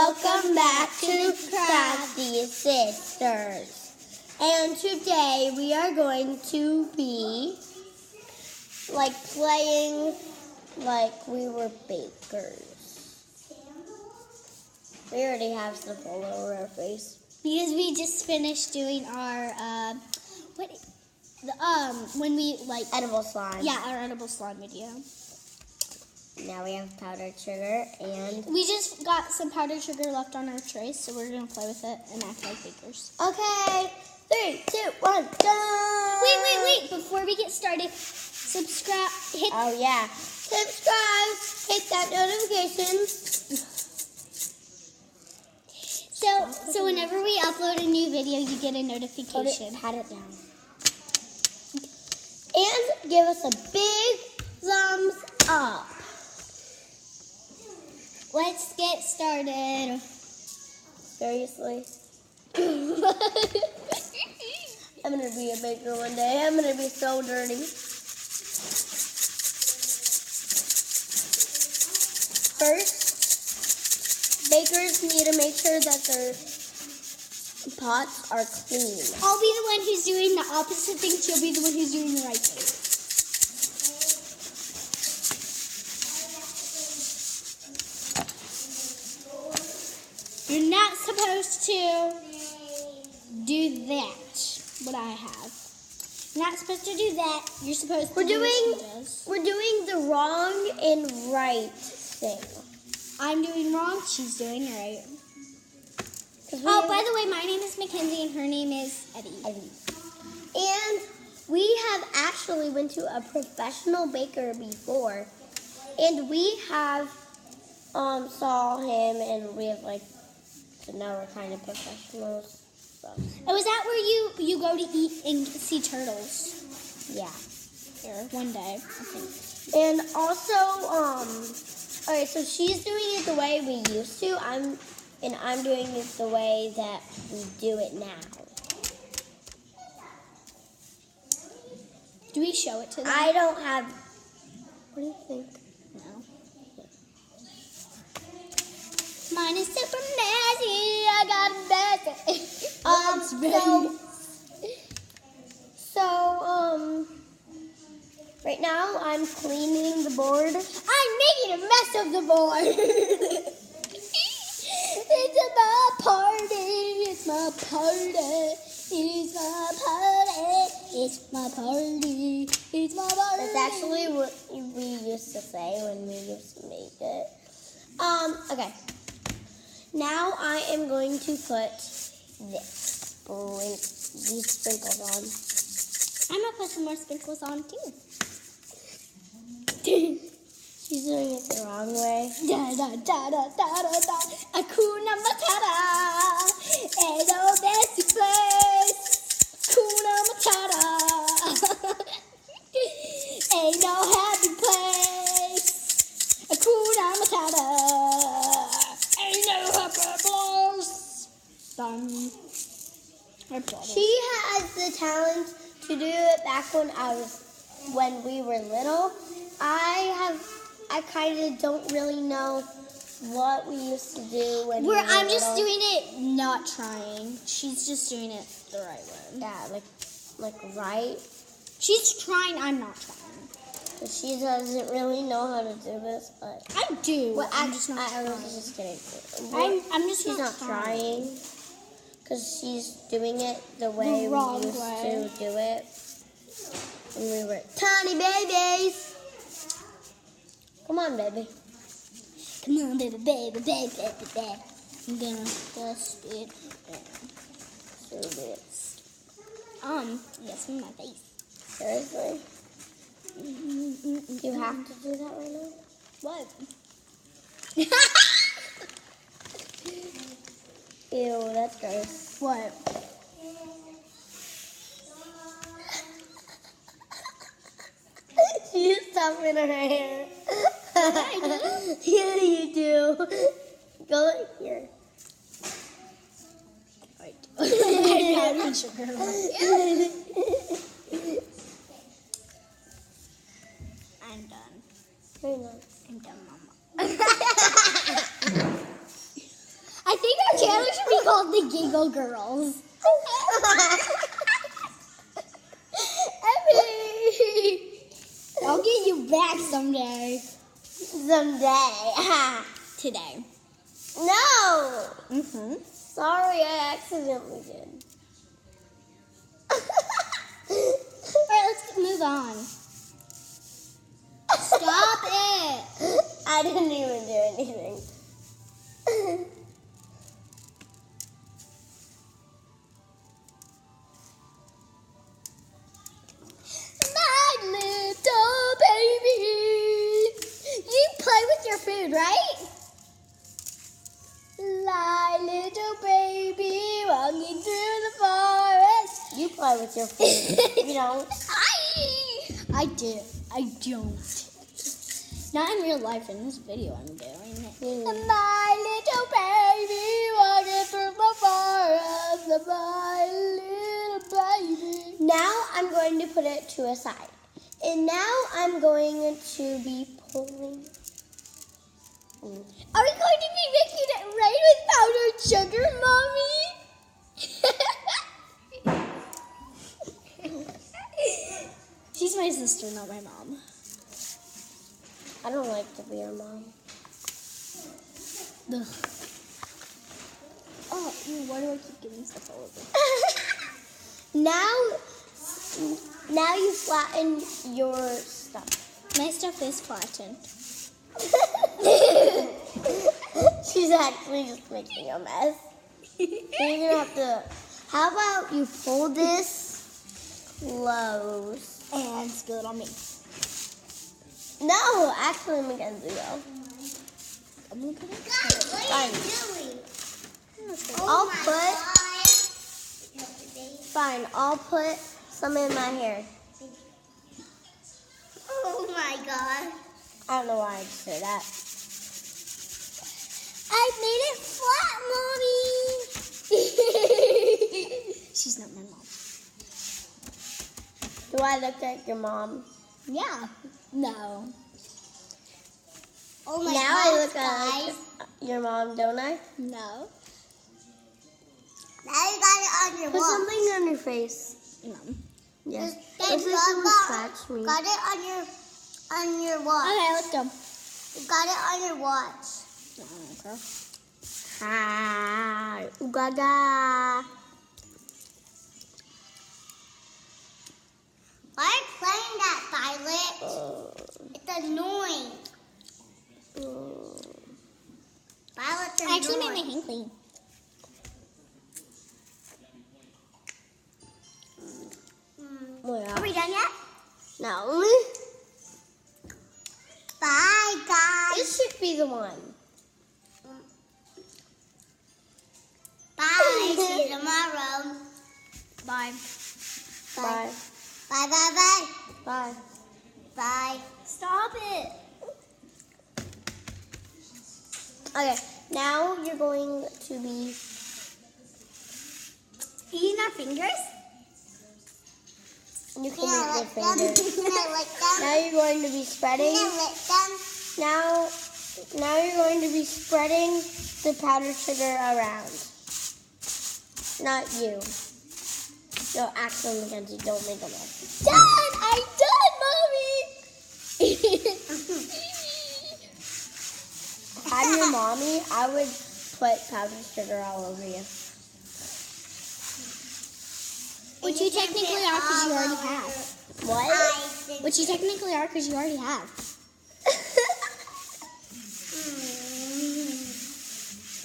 Welcome back to Crafty Sisters. And today we are going to be playing like we were bakers. We already have stuff all over our face. Because we just finished doing our Edible slime. Yeah, our edible slime video. Now we have powdered sugar and We just got some powdered sugar left on our trays, so we're gonna play with it and act like bakers. okay. 3, 2, 1, go! Wait! Before we get started, subscribe. Oh yeah, subscribe. Hit that notification. So whenever we upload a new video, you get a notification. Pat it down. And give us a big thumbs up. Let's get started. Seriously? I'm gonna be a baker one day. I'm gonna be so dirty. First, bakers need to make sure that their pots are clean. I'll be the one who's doing the opposite thing. She'll be the one who's doing the right thing. You're not supposed to do that, what I have. You're not supposed to do that. You're supposed to We're do what she doing does. the wrong and right thing. I'm doing wrong, she's doing right. 'Cause Oh, by the way, my name is Mackenzie and her name is Eddie. And we have actually went to a professional baker before, and we have saw him, and we have so now we're kind of professionals. So Oh, is that where you go to eat and see turtles? yeah. Here, one day, I think. And also, okay, so she's doing it the way we used to. I'm doing it the way that we do it now. Do we show it to them? I don't have. What do you think? No. Mine is super messy. I got a mess. Right now I'm cleaning the board. I'm making a mess of the board. It's my party. It's my party. It's my party. It's my party. It's my party. That's actually what we used to say when we used to make it. Okay. Now I am going to put these sprinkles on. I'm gonna put some more sprinkles on too. She's doing it the wrong way. Da da da da da da da. Hakuna Matata. Ain't no best place. Hakuna Matata. Ain't no happy place. Hakuna Matata. Ain't no happy place. Done. She has the talent to do it back when we were little. I kind of don't really know what we used to do when we were I'm just little. doing it, not trying. She's just doing it the right way. Yeah, right. She's trying, I'm not trying. But she doesn't really know how to do this, but I do. well, I'm just not I trying. was just kidding. I'm just She's not trying because she's doing it the way we wrong used way. to do it when we were tiny babies. Come on, baby. Come on, baby, baby, baby, baby, baby. I'm gonna dust it So good. Yes, in my face. Seriously? You have to do that right now? What? Ew, that's gross. What? She's stuffing her hair. I do. Yeah, you do. Go here. I'm not sure. I'm done. Very nice. I'm done, Mama. Now we should be called the Giggle Girls. Emmy! I'll get you back someday. Someday. Today. No. Mm-hmm. Sorry, I accidentally did. Alright, let's move on. Stop it! I didn't even do anything. My little baby! You play with your food, right? My little baby walking through the forest. You play with your food. You don't. I do. I don't. Not in real life. In this video, I'm doing it. My little baby walking through the forest. My little baby. Now I'm going to put it to a side. And now I'm going to be pulling. Are we going to be making it rain with powdered sugar, Mommy? She's my sister, not my mom. I don't like to be your mom. Ugh. Oh, why do I keep getting stuff all over? Now you flatten your stuff. My stuff is flattened. She's actually just making a mess. You're gonna have to. How about you fold this close? And spill it on me. No, actually, Mackenzie, go. I'm gonna put it. Fine. I'll put some in my hair. Oh my god. I don't know why I just said that. I made it flat, Mommy. She's not my mom. Do I look like your mom? Yeah. No. Oh Now I look like your mom, don't I? No. Now you got it on your Put watch. something on your face. No. Yes. Just If someone scratched me. got it on your watch. Okay, let's go. You got it on your watch. Okay. Hi. Ooh-ga-ga. Why are you playing that, Violet? It's annoying. Violet's I actually made my hand clean. Are we done yet? No. Bye, guys. This should be the one. Bye. See you tomorrow. Bye. Bye. Bye, bye, bye. Bye. Bye. Stop it. Okay, now you're going to be Eating our fingers? you can Can I use your lick them? fingers. Can I lick them? Now you're going to be spreading. Can I lick them? Now you're going to be spreading the powdered sugar around. Not you. No, actually, Mackenzie, don't make a mess. Done! I'm done, Mommy! If I'm your mommy, I would put powdered sugar all over you. Which you technically are because you already have. What? Which you technically are because you already have.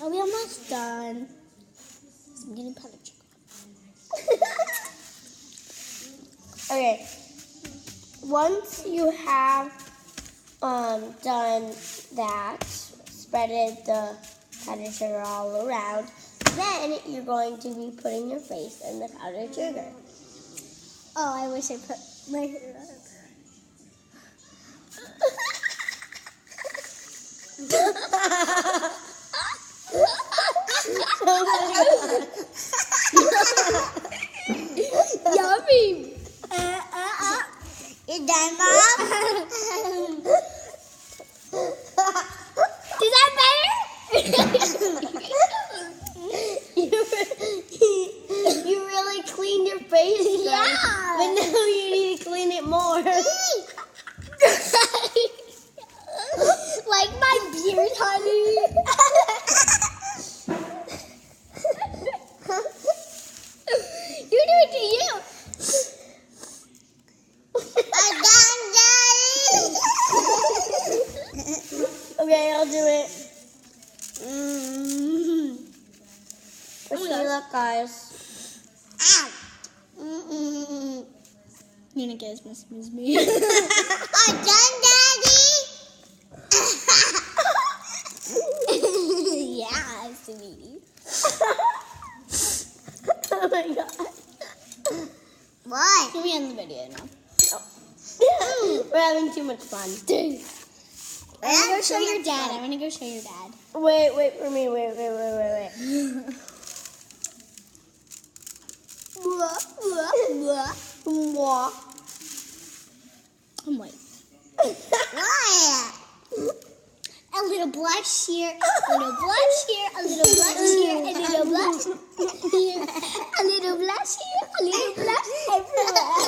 Are we almost done? I'm getting powdered sugar. Okay. Once you have done that, spreaded the powdered sugar all around, then you're going to be putting your face in the powdered sugar. Oh, I wish I put my hair up. Yummy! You done, Mom? Is that better? You do it to you. I'm done, Daddy. Okay, I'll do it. Wish me luck, guys. Ow. You know, guys, miss me. I'm done, Daddy. Yeah, sweetie. Oh my god. What? Can we end the video now? We're having too much fun. I want to go show your dad. I want to go show your dad. Wait for me. Wait. Mwah. I'm white. What? A little blush here, a little blush here, a little blush here, a little blush here, a little blush here, a little blush everywhere.